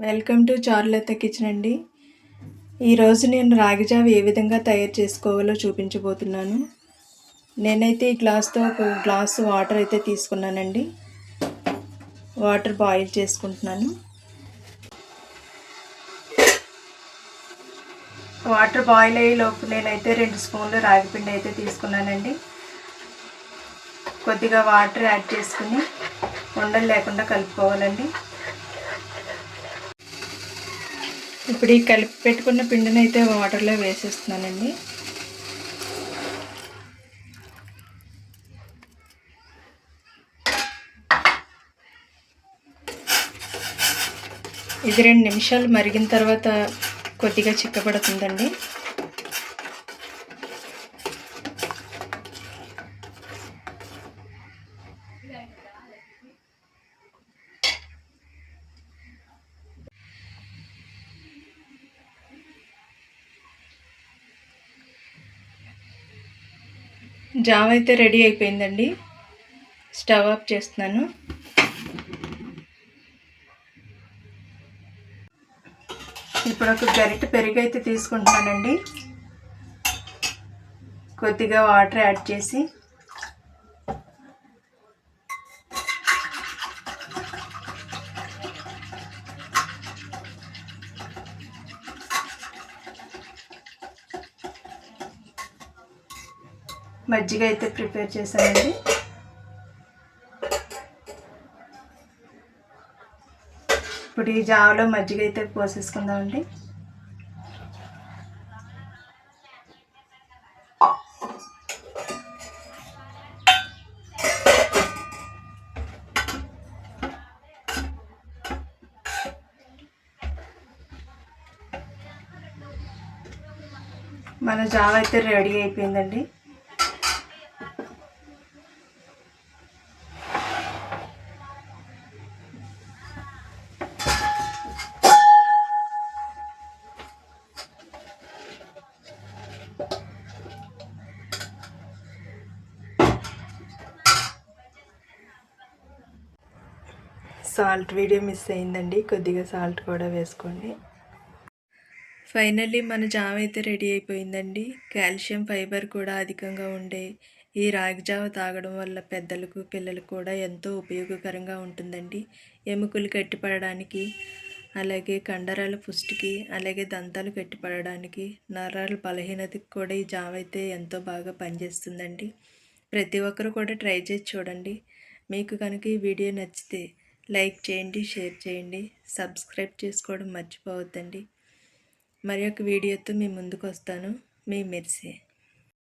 Welcome to Charulata kitchen అండి. ఈరోజు నేను రాగి జావ ఏ విధంగా తయారు చేసుకోవాలో చూపించబోతున్నాను. నేనైతే ఈ గ్లాస్తో ఒక గ్లాసు వాటర్ అయితే తీసుకున్నానండి. వాటర్ బాయిల్ చేసుకుంటున్నాను. వాటర్ బాయిల్ అయ్యేలోపు నేనైతే 2 స్పూన్లు రాగిపిండి అయితే తీసుకున్నానండి. కొద్దిగా వాటర్ యాడ్ చేసుకుని ఉండలు లేకుండా కలుపుకోవాలండి. ఇప్పుడు ఈ కలిపి పెట్టుకున్న పిండిని అయితే వాటర్లో వేసేస్తున్నానండి. ఇది 2 నిమిషాలు మరిగిన తర్వాత కొద్దిగా చిక్కబడుతుందండి. జావ అయితే రెడీ అయిపోయిందండి. స్టవ్ ఆఫ్ చేస్తున్నాను. ఇప్పుడు ఒక గరిటె పెరుగు అయితే తీసుకుంటున్నానండి. కొద్దిగా వాటర్ యాడ్ చేసి మజ్జిగ అయితే ప్రిపేర్ చేశానండి. ఇప్పుడు ఈ జావలో మజ్జిగ అయితే పోసేసుకుందామండి. మన జావ అయితే రెడీ అయిపోయిందండి. సాల్ట్ వీడియో మిస్ అయిందండి, కొద్దిగా సాల్ట్ కూడా వేసుకోండి. ఫైనల్లీ మన జావ అయితే రెడీ అయిపోయిందండి. కాల్షియం ఫైబర్ కూడా అధికంగా ఉండే ఈ రాగి జావ తాగడం వల్ల పెద్దలకు పిల్లలకు కూడా ఎంతో ఉపయోగకరంగా ఉంటుందండి. ఎముకలు గట్టిపడడానికి, అలాగే కండరాల పుష్టికి, అలాగే దంతాలు గట్టిపడడానికి, నరాల బలహీనతకి కూడా ఈ జావ అయితే ఎంతో బాగా పనిచేస్తుందండి. ప్రతి ఒక్కరు కూడా ట్రై చేసి చూడండి. మీకు కనుక ఈ వీడియో నచ్చితే లైక్ చేయండి, షేర్ చేయండి, సబ్స్క్రైబ్ చేసుకోవడం మర్చిపోవద్దండి. మరి ఒక వీడియోతో మీ ముందుకు వస్తాను. మీ మెర్సీ.